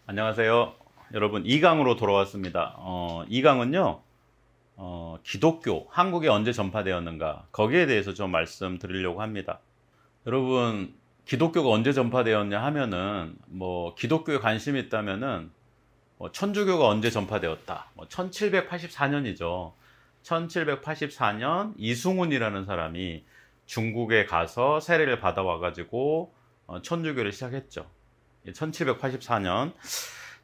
안녕하세요. 여러분 2강으로 돌아왔습니다. 2강은요. 기독교 한국에 언제 전파되었는가 거기에 대해서 좀 말씀드리려고 합니다. 여러분 기독교가 언제 전파되었냐 하면은 기독교에 관심이 있다면은 천주교가 언제 전파되었다. 1784년이죠. 1784년 이승훈이라는 사람이 중국에 가서 세례를 받아와 가지고 천주교를 시작했죠. 1784년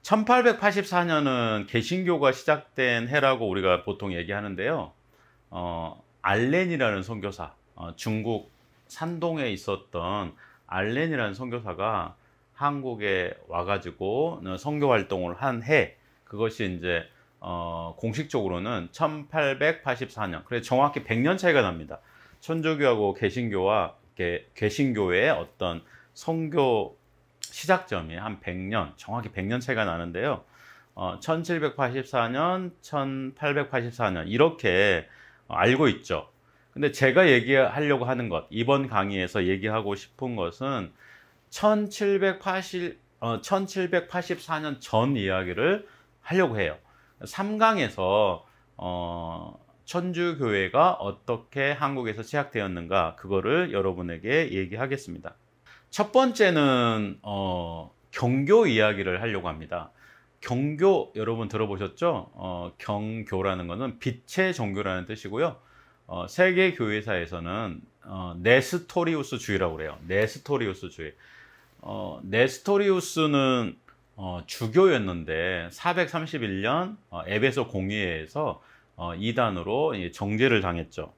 1884년은 개신교가 시작된 해라고 우리가 보통 얘기하는데요. 알렌이라는 선교사, 중국 산동에 있었던 알렌이라는 선교사가 한국에 와가지고 선교 활동을 한 해, 그것이 이제 공식적으로는 1884년. 그래서 정확히 100년 차이가 납니다. 천주교하고 개신교의 어떤 선교 시작점이 한 100년, 정확히 100년 차이가 나는데요. 1784년, 1884년 이렇게 알고 있죠. 근데 제가 얘기하려고 하는 것, 이번 강의에서 얘기하고 싶은 것은 1784년 전 이야기를 하려고 해요. 3강에서 천주교회가 어떻게 한국에서 시작되었는가 그거를 여러분에게 얘기하겠습니다. 첫 번째는 경교 이야기를 하려고 합니다. 경교 여러분 들어보셨죠? 경교라는 것은 빛의 종교라는 뜻이고요. 세계 교회사에서는 네스토리우스주의라고 그래요. 네스토리우스주의. 네스토리우스는 주교였는데 431년 에베소 공의회에서 이단으로 정죄를 당했죠.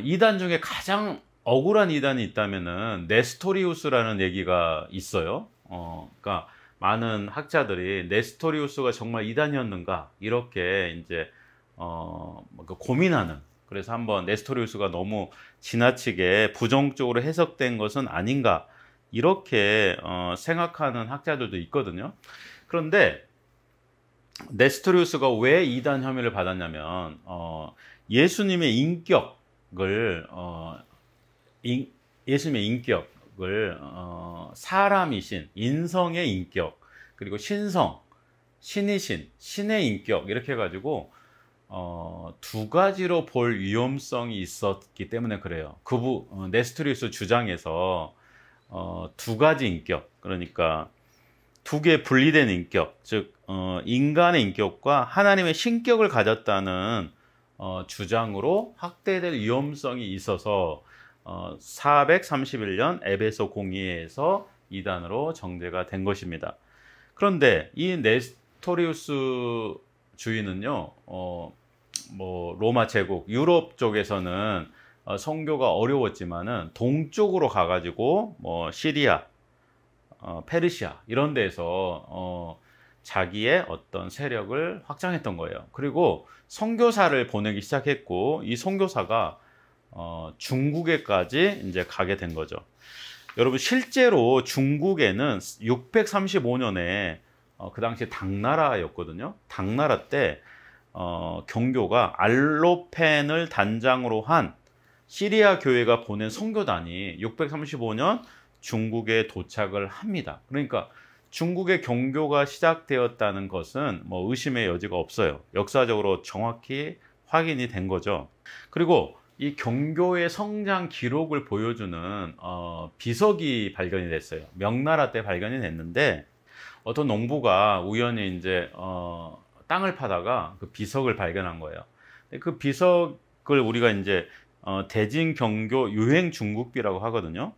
이단 중에 가장 억울한 이단이 있다면은 네스토리우스라는 얘기가 있어요. 그러니까 많은 학자들이 네스토리우스가 정말 이단이었는가 이렇게 이제 고민하는. 그래서 한번 네스토리우스가 너무 지나치게 부정적으로 해석된 것은 아닌가 이렇게 생각하는 학자들도 있거든요. 그런데 네스토리우스가 왜 이단 혐의를 받았냐면 예수님의 인격을 사람이신 인성의 인격, 그리고 신성, 신이신, 신의 인격 이렇게 해가지고 두 가지로 볼 위험성이 있었기 때문에 그래요. 네스토리우스 주장에서 두 가지 인격, 그러니까 두 개 분리된 인격, 즉 인간의 인격과 하나님의 신격을 가졌다는 주장으로 확대될 위험성이 있어서 431년 에베소 공의회에서 이단으로 정죄가 된 것입니다. 그런데 이 네스토리우스주의는요, 로마 제국, 유럽 쪽에서는 선교가 어려웠지만은 동쪽으로 가가지고 시리아, 페르시아 이런 데서 자기의 어떤 세력을 확장했던 거예요. 그리고 선교사를 보내기 시작했고 이 선교사가 중국에까지 이제 가게 된 거죠. 여러분 실제로 중국에는 635년에 그 당시 당나라였거든요. 당나라 때 경교가 알로펜을 단장으로 한 시리아 교회가 보낸 선교단이 635년 중국에 도착을 합니다. 그러니까 중국의 경교가 시작되었다는 것은 의심의 여지가 없어요. 역사적으로 정확히 확인이 된 거죠. 그리고 이 경교의 성장 기록을 보여주는 비석이 발견이 됐어요. 명나라 때 발견이 됐는데 어떤 농부가 우연히 이제 땅을 파다가 그 비석을 발견한 거예요. 그 비석을 우리가 이제 대진경교 유행 중국비라고 하거든요.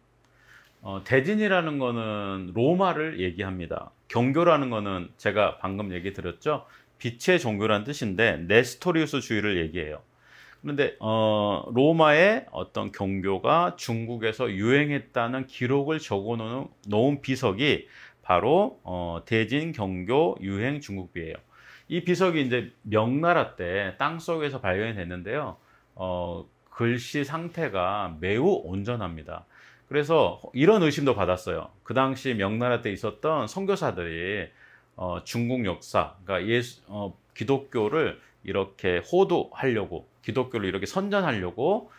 대진이라는 거는 로마를 얘기합니다. 경교라는 거는 제가 방금 얘기 드렸죠. 빛의 종교라는 뜻인데 네스토리우스주의를 얘기해요. 그런데 로마의 어떤 경교가 중국에서 유행했다는 기록을 적어 놓은 비석이 바로 대진경교 유행 중국비예요. 이 비석이 이제 명나라 때 땅속에서 발견이 됐는데요. 글씨 상태가 매우 온전합니다. 그래서 이런 의심도 받았어요. 그 당시 명나라 때 있었던 선교사들이 중국 역사, 그러니까 기독교를 이렇게 호도하려고, 기독교를 이렇게 선전하려고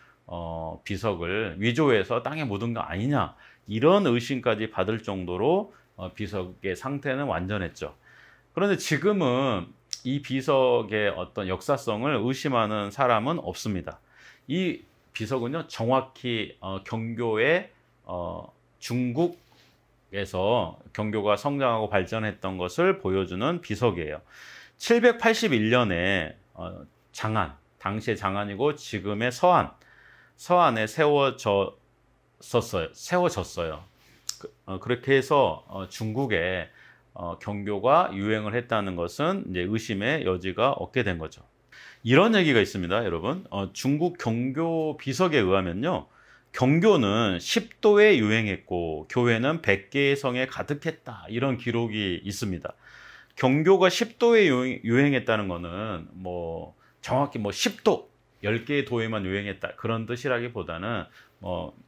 비석을 위조해서 땅에 묻은 거 아니냐, 이런 의심까지 받을 정도로 비석의 상태는 완전했죠. 그런데 지금은 이 비석의 어떤 역사성을 의심하는 사람은 없습니다. 이 비석은요, 정확히 경교의 중국에서 경교가 성장하고 발전했던 것을 보여주는 비석이에요. 781년에 장안, 당시의 장안이고 지금의 서안에 세워졌어요. 그렇게 해서 중국에 경교가 유행을 했다는 것은 이제 의심의 여지가 없게 된 거죠. 이런 얘기가 있습니다, 여러분. 중국 경교 비석에 의하면요, 경교는 10도에 유행했고 교회는 100개의 성에 가득했다, 이런 기록이 있습니다. 경교가 10도에 유행했다는 거는 뭐 정확히 뭐 10도, 10개의 도에만 유행했다, 그런 뜻이라기보다는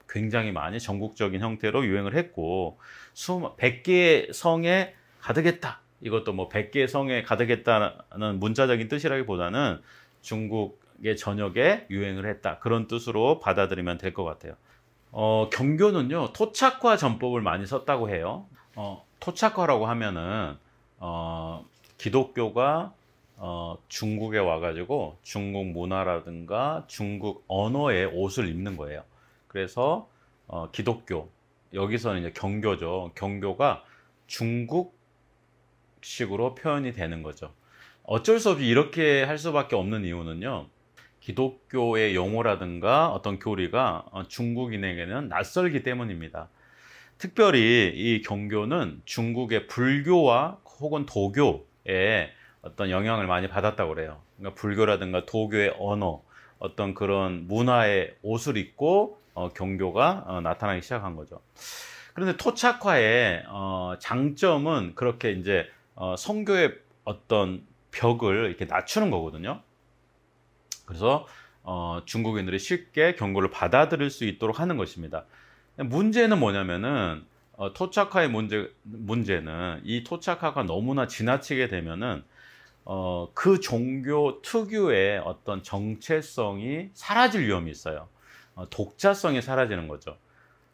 굉장히 많이 전국적인 형태로 유행을 했고 100개의 성에 가득했다, 이것도 뭐 100개의 성에 가득했다는 문자적인 뜻이라기보다는 중국의 전역에 유행을 했다, 그런 뜻으로 받아들이면 될 것 같아요. 경교는요, 토착화 전법을 많이 썼다고 해요. 토착화라고 하면은 기독교가 중국에 와가지고 중국 문화라든가 중국 언어의 옷을 입는 거예요. 그래서 기독교, 여기서는 이제 경교죠. 경교가 중국식으로 표현이 되는 거죠. 어쩔 수 없이 이렇게 할 수밖에 없는 이유는요, 기독교의 용어라든가 어떤 교리가 중국인에게는 낯설기 때문입니다. 특별히 이 경교는 중국의 불교와 혹은 도교에 어떤 영향을 많이 받았다고 그래요. 그러니까 불교라든가 도교의 언어, 어떤 그런 문화의 옷을 입고 경교가 나타나기 시작한 거죠. 그런데 토착화의 장점은 그렇게 이제 성교의 어떤 벽을 이렇게 낮추는 거거든요. 그래서 중국인들이 쉽게 경고를 받아들일 수 있도록 하는 것입니다. 문제는 뭐냐면은 토착화의 문제는 이 토착화가 너무나 지나치게 되면은 그 종교 특유의 어떤 정체성이 사라질 위험이 있어요. 독자성이 사라지는 거죠.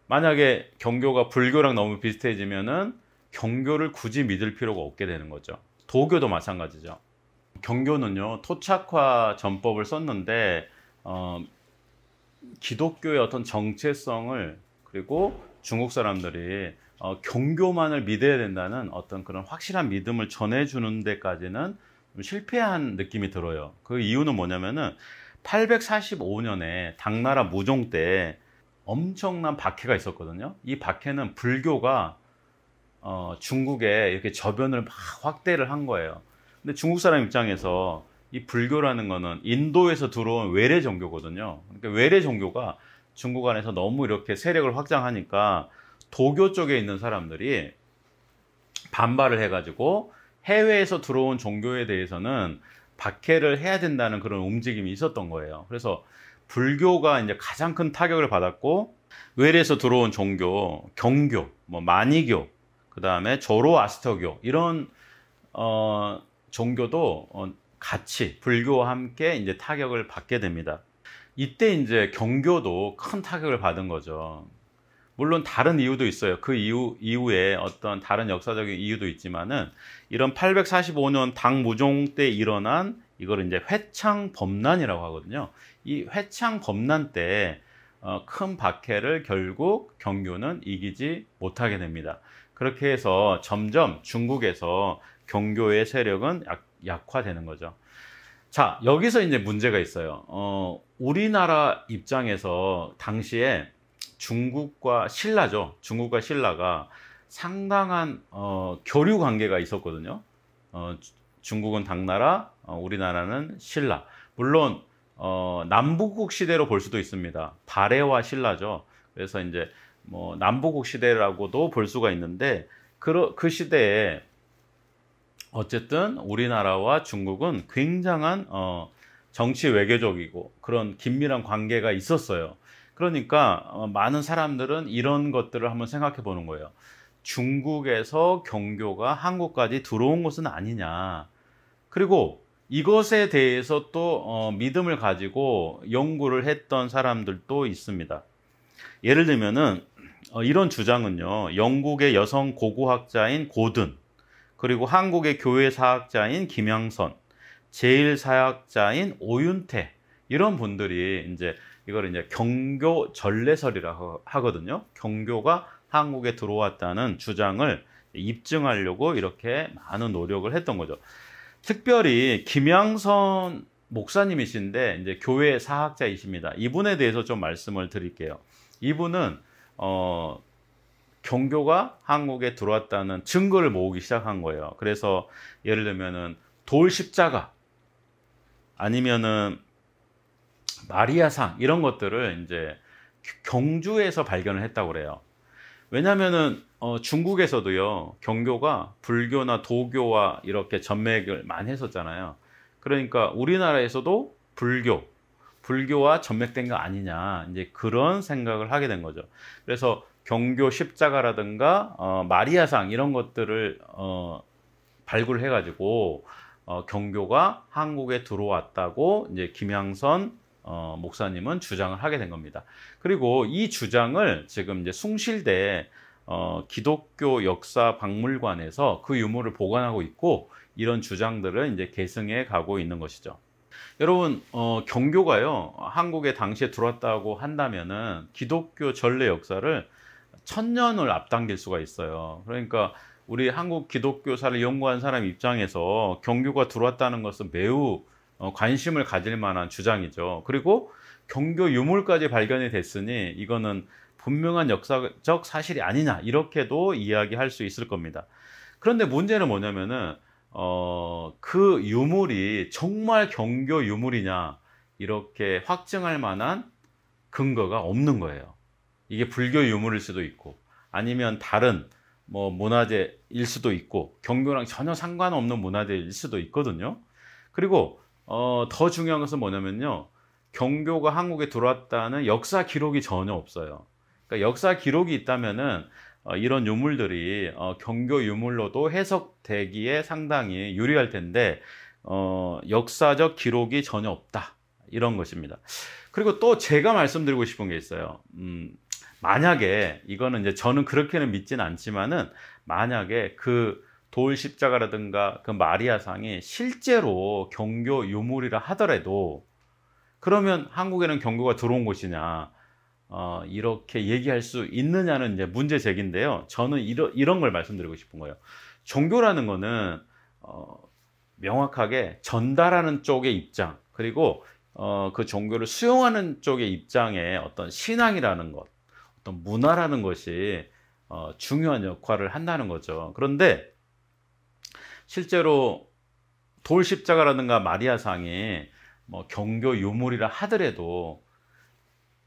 만약에 경교가 불교랑 너무 비슷해지면은 경교를 굳이 믿을 필요가 없게 되는 거죠. 도교도 마찬가지죠. 경교는요, 토착화 전법을 썼는데 기독교의 어떤 정체성을, 그리고 중국 사람들이 경교만을 믿어야 된다는 어떤 그런 확실한 믿음을 전해주는 데까지는 좀 실패한 느낌이 들어요. 그 이유는 뭐냐면은 845년에 당나라 무종 때 엄청난 박해가 있었거든요. 이 박해는 불교가 중국에 이렇게 저변을 막 확대를 한 거예요. 근데 중국 사람 입장에서 이 불교라는 거는 인도에서 들어온 외래 종교거든요. 그러니까 외래 종교가 중국 안에서 너무 이렇게 세력을 확장하니까 도교 쪽에 있는 사람들이 반발을 해가지고 해외에서 들어온 종교에 대해서는 박해를 해야 된다는 그런 움직임이 있었던 거예요. 그래서 불교가 이제 가장 큰 타격을 받았고, 외래에서 들어온 종교, 경교, 뭐 마니교, 그 다음에 조로아스터교, 이런 종교도 같이 불교와 함께 이제 타격을 받게 됩니다. 이때 이제 경교도 큰 타격을 받은 거죠. 물론 다른 이유도 있어요. 그 이후에 어떤 다른 역사적인 이유도 있지만은, 이런 845년 당무종 때 일어난 이걸 이제 회창범난이라고 하거든요. 이 회창범난 때 큰 박해를 결국 경교는 이기지 못하게 됩니다. 그렇게 해서 점점 중국에서 경교의 세력은 약화되는 거죠. 자, 여기서 이제 문제가 있어요. 우리나라 입장에서 당시에 중국과 신라가 상당한 교류 관계가 있었거든요. 중국은 당나라, 우리나라는 신라. 물론 남부국 시대로 볼 수도 있습니다. 발해와 신라죠. 그래서 이제 뭐 남부국 시대라고도 볼 수가 있는데, 그 시대에 어쨌든 우리나라와 중국은 굉장한 정치 외교적이고 그런 긴밀한 관계가 있었어요. 그러니까 많은 사람들은 이런 것들을 한번 생각해 보는 거예요. 중국에서 경교가 한국까지 들어온 것은 아니냐. 그리고 이것에 대해서 또 믿음을 가지고 연구를 했던 사람들도 있습니다. 예를 들면은 이런 주장은요, 영국의 여성 고고학자인 고든, 그리고 한국의 교회 사학자인 김양선, 제일사학자인 오윤태, 이런 분들이 이제 이걸 이제 경교 전례설이라고 하거든요. 경교가 한국에 들어왔다는 주장을 입증하려고 이렇게 많은 노력을 했던 거죠. 특별히 김양선 목사님이신데 이제 교회 사학자이십니다. 이분에 대해서 좀 말씀을 드릴게요. 이분은 경교가 한국에 들어왔다는 증거를 모으기 시작한 거예요. 그래서 예를 들면은 돌 십자가 아니면은 마리아상 이런 것들을 이제 경주에서 발견을 했다고 그래요. 왜냐면은 중국에서도요, 경교가 불교나 도교와 이렇게 전맥을 많이 했었잖아요. 그러니까 우리나라에서도 불교와 전맥된 거 아니냐, 이제 그런 생각을 하게 된 거죠. 그래서 경교 십자가라든가 마리아상 이런 것들을 발굴해 가지고 경교가 한국에 들어왔다고 이제 김양선 목사님은 주장을 하게 된 겁니다. 그리고 이 주장을 지금 이제 숭실대 기독교 역사 박물관에서 그 유물을 보관하고 있고, 이런 주장들을 이제 계승해 가고 있는 것이죠. 여러분, 경교가요, 한국에 당시에 들어왔다고 한다면은 기독교 전래 역사를 1000년을 앞당길 수가 있어요. 그러니까 우리 한국 기독교사를 연구한 사람 입장에서 경교가 들어왔다는 것은 매우 관심을 가질 만한 주장이죠. 그리고 경교 유물까지 발견이 됐으니 이거는 분명한 역사적 사실이 아니냐, 이렇게도 이야기할 수 있을 겁니다. 그런데 문제는 뭐냐면은 그 유물이 정말 경교 유물이냐, 이렇게 확증할 만한 근거가 없는 거예요. 이게 불교 유물일 수도 있고, 아니면 다른 뭐 문화재일 수도 있고, 경교랑 전혀 상관없는 문화재일 수도 있거든요. 그리고 더 중요한 것은 뭐냐면요, 경교가 한국에 들어왔다는 역사 기록이 전혀 없어요. 그러니까 역사 기록이 있다면은 이런 유물들이 경교 유물로도 해석되기에 상당히 유리할 텐데 역사적 기록이 전혀 없다, 이런 것입니다. 그리고 또 제가 말씀드리고 싶은 게 있어요. 만약에 이거는 이제 저는 그렇게는 믿지는 않지만은, 만약에 그 돌 십자가라든가 그 마리아상이 실제로 경교 유물이라 하더라도 그러면 한국에는 경교가 들어온 곳이냐, 이렇게 얘기할 수 있느냐는 이제 문제 제기인데요. 저는 이런 걸 말씀드리고 싶은 거예요. 종교라는 거는 명확하게 전달하는 쪽의 입장, 그리고 그 종교를 수용하는 쪽의 입장에 어떤 신앙이라는 것, 어떤 문화라는 것이 중요한 역할을 한다는 거죠. 그런데 실제로 돌 십자가라든가 마리아상이 뭐 경교 유물이라 하더라도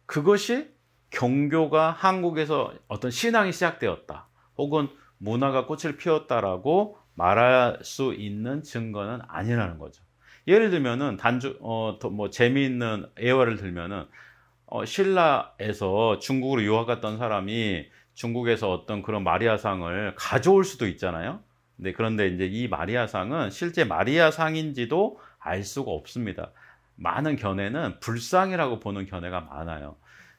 그것이 경교가 한국에서 어떤 신앙이 시작되었다, 혹은 문화가 꽃을 피웠다라고 말할 수 있는 증거는 아니라는 거죠. 예를 들면은 뭐 재미있는 예화를 들면은 신라에서 중국으로 유학 갔던 사람이 중국에서 어떤 그런 마리아상을 가져올 수도 있잖아요. 그런데 이제 이 마리아상은 실제 마리아상인지도 알 수가 없습니다. 많은 견해는 불상이라고 보는 견해가 많아요.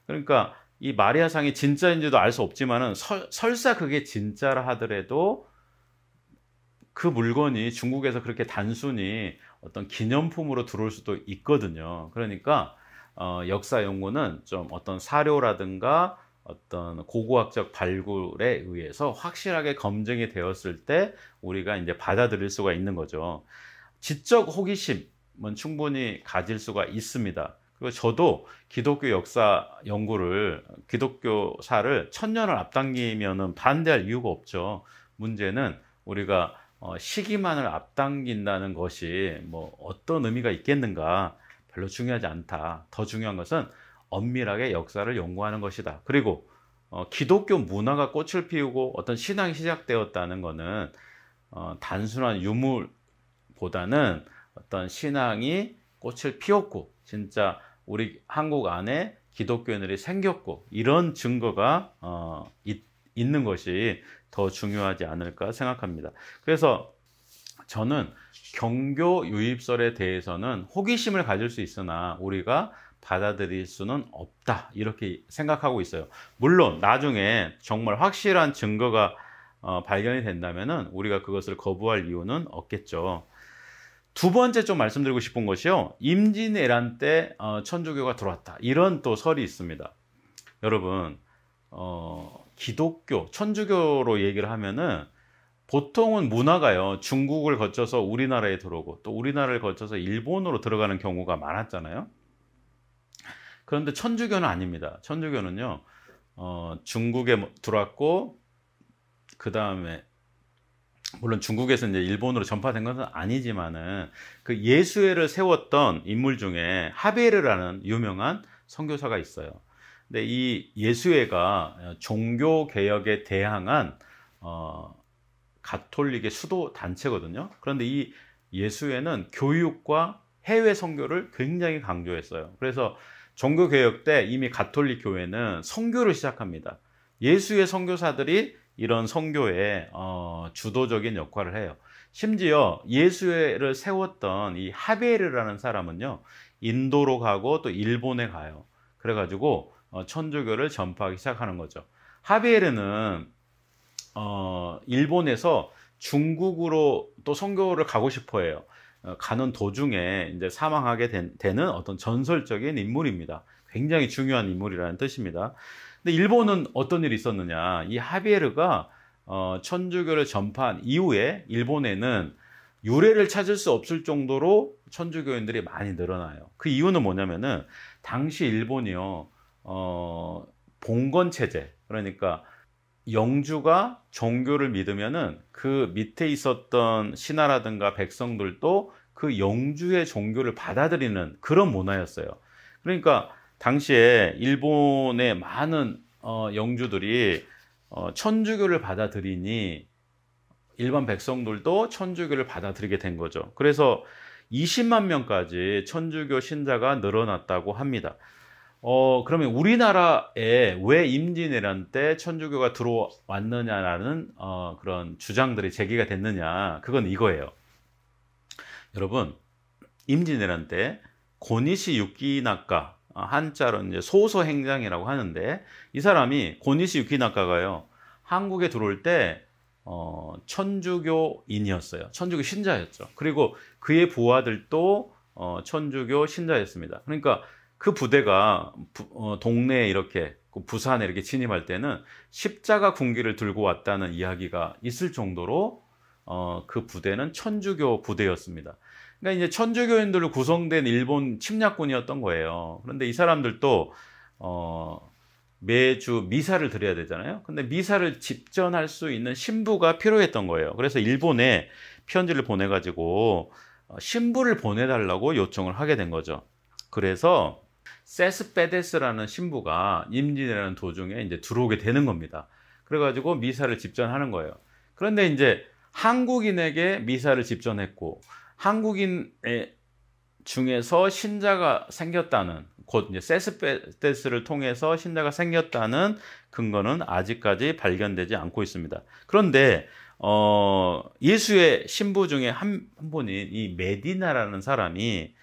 그러니까 이 마리아상이 진짜인지도 알 수 없지만은 설사 그게 진짜라 하더라도 그 물건이 중국에서 그렇게 단순히 어떤 기념품으로 들어올 수도 있거든요. 그러니까 역사 연구는 좀 어떤 사료라든가 어떤 고고학적 발굴에 의해서 확실하게 검증이 되었을 때 우리가 이제 받아들일 수가 있는 거죠. 지적 호기심은 충분히 가질 수가 있습니다. 그리고 저도 기독교 역사 연구를, 기독교사를 1000년을 앞당기면은 반대할 이유가 없죠. 문제는 우리가 시기만을 앞당긴다는 것이 뭐 어떤 의미가 있겠는가, 별로 중요하지 않다. 더 중요한 것은 엄밀하게 역사를 연구하는 것이다. 그리고 기독교 문화가 꽃을 피우고 어떤 신앙이 시작되었다는 것은 단순한 유물보다는 어떤 신앙이 꽃을 피웠고 진짜 우리 한국 안에 기독교인들이 생겼고, 이런 증거가 있는 것이 더 중요하지 않을까 생각합니다. 그래서 저는 경교 유입설에 대해서는 호기심을 가질 수 있으나 우리가 받아들일 수는 없다, 이렇게 생각하고 있어요. 물론 나중에 정말 확실한 증거가 발견이 된다면은 우리가 그것을 거부할 이유는 없겠죠. 두 번째 좀 말씀드리고 싶은 것이요, 임진왜란 때 천주교가 들어왔다, 이런 또 설이 있습니다. 여러분, 기독교, 천주교로 얘기를 하면은 보통은 문화가요, 중국을 거쳐서 우리나라에 들어오고 또 우리나라를 거쳐서 일본으로 들어가는 경우가 많았잖아요. 그런데 천주교는 아닙니다. 천주교는요, 중국에 들어왔고, 그 다음에 물론 중국에서 이제 일본으로 전파된 것은 아니지만은 그 예수회를 세웠던 인물 중에 하베르라는 유명한 선교사가 있어요. 근데 이 예수회가 종교 개혁에 대항한 가톨릭의 수도 단체거든요. 그런데 이 예수회는 교육과 해외 선교를 굉장히 강조했어요. 그래서 종교 개혁 때 이미 가톨릭 교회는 선교를 시작합니다. 예수회 선교사들이 이런 선교에 주도적인 역할을 해요. 심지어 예수회를 세웠던 이 하베르라는 사람은요, 인도로 가고 또 일본에 가요. 그래가지고 천주교를 전파하기 시작하는 거죠. 하베르는 일본에서 중국으로 또 선교를 가고 싶어 해요. 가는 도중에 이제 사망하게 되는 어떤 전설적인 인물입니다. 굉장히 중요한 인물이라는 뜻입니다. 근데 일본은 어떤 일이 있었느냐, 이 하비에르가 천주교를 전파한 이후에 일본에는 유래를 찾을 수 없을 정도로 천주교인들이 많이 늘어나요. 그 이유는 뭐냐면은 당시 일본이요, 봉건 체제, 그러니까 영주가 종교를 믿으면은 그 밑에 있었던 신하라든가 백성들도 그 영주의 종교를 받아들이는 그런 문화였어요. 그러니까 당시에 일본의 많은 영주들이 천주교를 받아들이니 일반 백성들도 천주교를 받아들이게 된 거죠. 그래서 20만 명까지 천주교 신자가 늘어났다고 합니다. 그러면 우리나라에 왜 임진왜란 때 천주교가 들어왔느냐라는 그런 주장들이 제기가 됐느냐, 그건 이거예요. 여러분, 임진왜란 때 고니시 유키나카, 한자로 이제 소서행장이라고 하는데, 이 사람이 고니시 유키나카가요, 한국에 들어올 때 천주교인이었어요. 천주교 신자였죠. 그리고 그의 부하들도 천주교 신자였습니다. 그러니까 그 부대가 동네에 이렇게 부산에 이렇게 진입할 때는 십자가 군기를 들고 왔다는 이야기가 있을 정도로 그 부대는 천주교 부대였습니다. 그러니까 이제 천주교인들로 구성된 일본 침략군이었던 거예요. 그런데 이 사람들도 매주 미사를 드려야 되잖아요. 근데 미사를 집전할 수 있는 신부가 필요했던 거예요. 그래서 일본에 편지를 보내가지고 신부를 보내달라고 요청을 하게 된 거죠. 그래서 세스페데스라는 신부가 임진왜란 도중에 이제 들어오게 되는 겁니다. 그래가지고 미사를 집전하는 거예요. 그런데 이제 한국인에게 미사를 집전했고, 한국인 중에서 신자가 생겼다는, 곧 이제 세스페데스를 통해서 신자가 생겼다는 근거는 아직까지 발견되지 않고 있습니다. 그런데 예수의 신부 중에 한 분인 이 메디나라는 사람이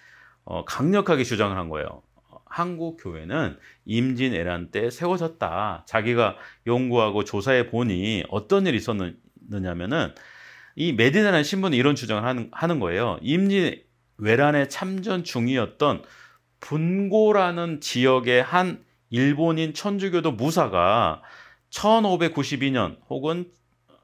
강력하게 주장을 한 거예요. 한국 교회는 임진왜란 때 세워졌다. 자기가 연구하고 조사해 보니 어떤 일이 있었느냐면은, 이 메디나라는 신부는 이런 주장을 하는 거예요. 임진왜란에 참전 중이었던 분고라는 지역의 한 일본인 천주교도 무사가 1592년 혹은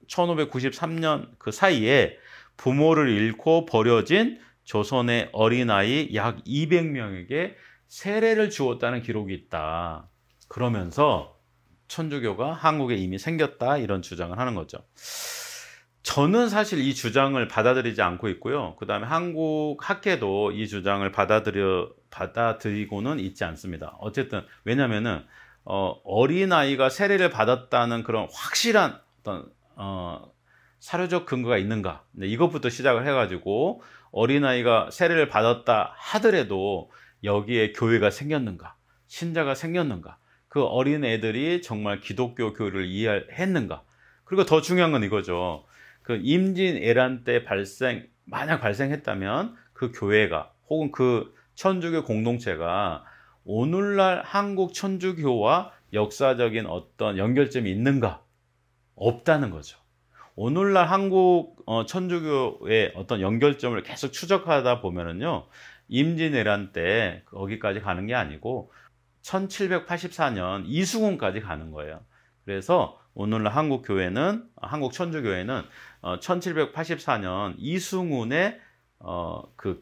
1593년 그 사이에 부모를 잃고 버려진 조선의 어린아이 약 200명에게 세례를 주었다는 기록이 있다. 그러면서 천주교가 한국에 이미 생겼다, 이런 주장을 하는 거죠. 저는 사실 이 주장을 받아들이지 않고 있고요. 그 다음에 한국 학계도 이 주장을 받아들이고는 있지 않습니다. 어쨌든 왜냐면은 어린아이가 세례를 받았다는 그런 확실한 어떤 사료적 근거가 있는가, 이것부터 시작을 해가지고 어린아이가 세례를 받았다 하더라도 여기에 교회가 생겼는가, 신자가 생겼는가, 그 어린애들이 정말 기독교 교리를 이해했는가, 그리고 더 중요한 건 이거죠. 그 임진왜란 때 만약 발생했다면 그 교회가 혹은 그 천주교 공동체가 오늘날 한국 천주교와 역사적인 어떤 연결점이 있는가? 없다는 거죠. 오늘날 한국 천주교의 어떤 연결점을 계속 추적하다 보면은요, 임진왜란 때 거기까지 가는 게 아니고 1784년 이승훈까지 가는 거예요. 그래서 오늘날 한국 천주교회는 1784년 이승훈의 그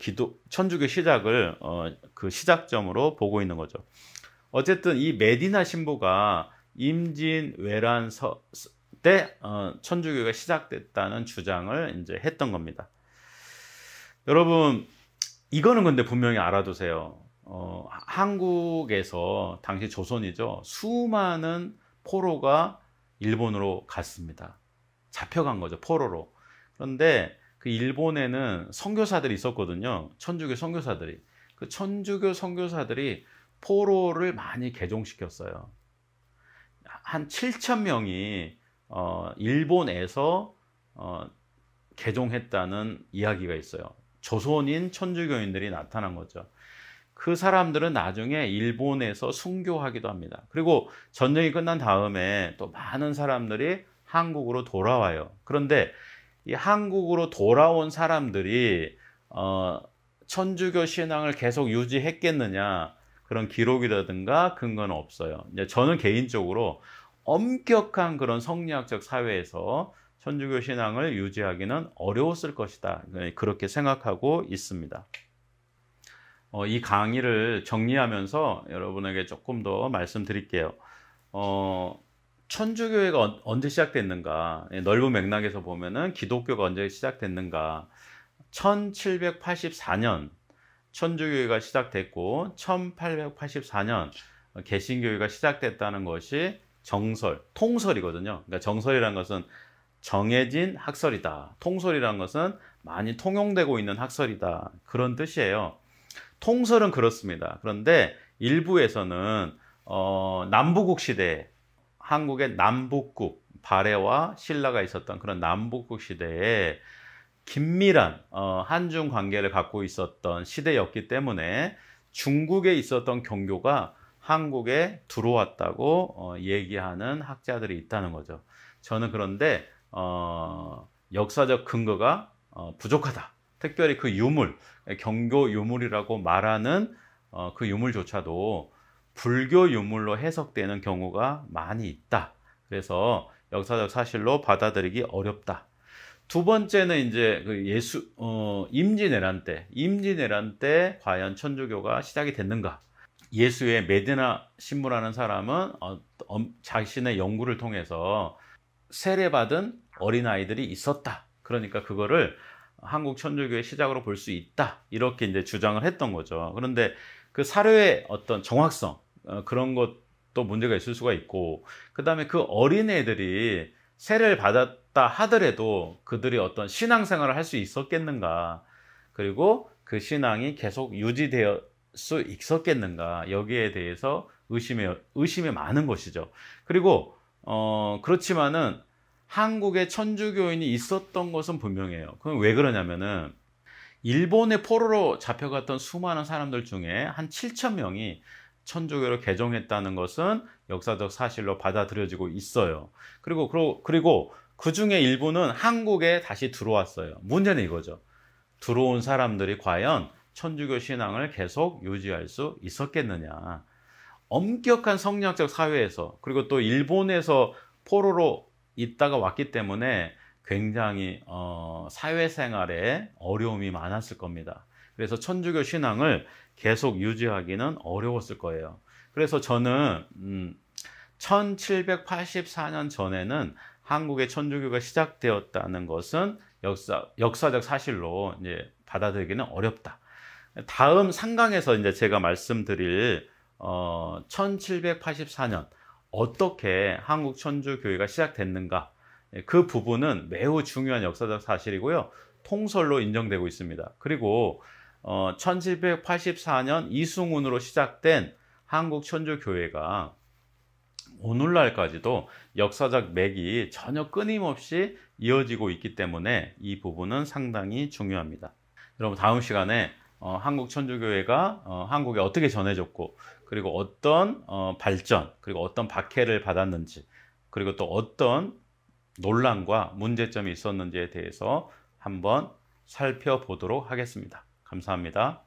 천주교 시작을 그 시작점으로 보고 있는 거죠. 어쨌든 이 메디나 신부가 임진왜란 때 천주교가 시작됐다는 주장을 이제 했던 겁니다. 여러분, 이거는 근데 분명히 알아두세요. 한국에서 당시 조선이죠. 수많은 포로가 일본으로 갔습니다. 잡혀간 거죠, 포로로. 그런데 그 일본에는 선교사들이 있었거든요. 천주교 선교사들이. 그 천주교 선교사들이 포로를 많이 개종시켰어요. 한 7,000명이 일본에서 개종했다는 이야기가 있어요. 조선인 천주교인들이 나타난 거죠. 그 사람들은 나중에 일본에서 순교하기도 합니다. 그리고 전쟁이 끝난 다음에 또 많은 사람들이 한국으로 돌아와요. 그런데 이 한국으로 돌아온 사람들이 천주교 신앙을 계속 유지했겠느냐, 그런 기록이라든가 근거는 없어요. 이제 저는 개인적으로 엄격한 그런 성리학적 사회에서 천주교 신앙을 유지하기는 어려웠을 것이다, 그렇게 생각하고 있습니다. 이 강의를 정리하면서 여러분에게 조금 더 말씀드릴게요. 천주교회가 언제 시작됐는가, 넓은 맥락에서 보면은 기독교가 언제 시작됐는가, 1784년 천주교회가 시작됐고 1884년 개신교회가 시작됐다는 것이 통설이거든요. 그러니까 정설이라는 것은 정해진 학설이다. 통설이라는 것은 많이 통용되고 있는 학설이다, 그런 뜻이에요. 통설은 그렇습니다. 그런데 일부에서는 남부국 시대, 한국의 남북국, 발해와 신라가 있었던 그런 남북국 시대에 긴밀한 한중 관계를 갖고 있었던 시대였기 때문에 중국에 있었던 종교가 한국에 들어왔다고 얘기하는 학자들이 있다는 거죠. 저는 그런데 역사적 근거가 부족하다. 특별히 그 유물, 경교 유물이라고 말하는 그 유물조차도 불교 유물로 해석되는 경우가 많이 있다. 그래서 역사적 사실로 받아들이기 어렵다. 두 번째는 이제 그 임진왜란 때 과연 천주교가 시작이 됐는가? 예수의 메디나 신부라는 사람은 자신의 연구를 통해서 세례받은 어린아이들이 있었다. 그러니까 그거를 한국 천주교의 시작으로 볼 수 있다, 이렇게 이제 주장을 했던 거죠. 그런데 그 사료의 어떤 정확성, 그런 것도 문제가 있을 수가 있고, 그 다음에 그 어린애들이 세례를 받았다 하더라도 그들이 어떤 신앙생활을 할 수 있었겠는가, 그리고 그 신앙이 계속 유지되어 수 있었겠는가, 여기에 대해서 의심이 많은 것이죠. 그리고 그렇지만은 한국에 천주교인이 있었던 것은 분명해요. 그럼 왜 그러냐면은 일본의 포로로 잡혀갔던 수많은 사람들 중에 한 7,000명이 천주교로 개종했다는 것은 역사적 사실로 받아들여지고 있어요. 그리고 그 중에 일부는 한국에 다시 들어왔어요. 문제는 이거죠. 들어온 사람들이 과연 천주교 신앙을 계속 유지할 수 있었겠느냐. 엄격한 성리학적 사회에서, 그리고 또 일본에서 포로로 있다가 왔기 때문에 굉장히 사회생활에 어려움이 많았을 겁니다. 그래서 천주교 신앙을 계속 유지하기는 어려웠을 거예요. 그래서 저는 1784년 전에는 한국의 천주교가 시작되었다는 것은 역사적 사실로 이제 받아들이기는 어렵다. 다음 상강에서 이제 제가 말씀드릴 1784년 어떻게 한국 천주교회가 시작됐는가, 그 부분은 매우 중요한 역사적 사실이고요, 통설로 인정되고 있습니다. 그리고 1784년 이승훈으로 시작된 한국 천주교회가 오늘날까지도 역사적 맥이 전혀 끊임없이 이어지고 있기 때문에 이 부분은 상당히 중요합니다. 여러분, 다음 시간에 한국 천주교회가 한국에 어떻게 전해졌고, 그리고 어떤 발전, 그리고 어떤 박해를 받았는지, 그리고 또 어떤 논란과 문제점이 있었는지에 대해서 한번 살펴보도록 하겠습니다. 감사합니다.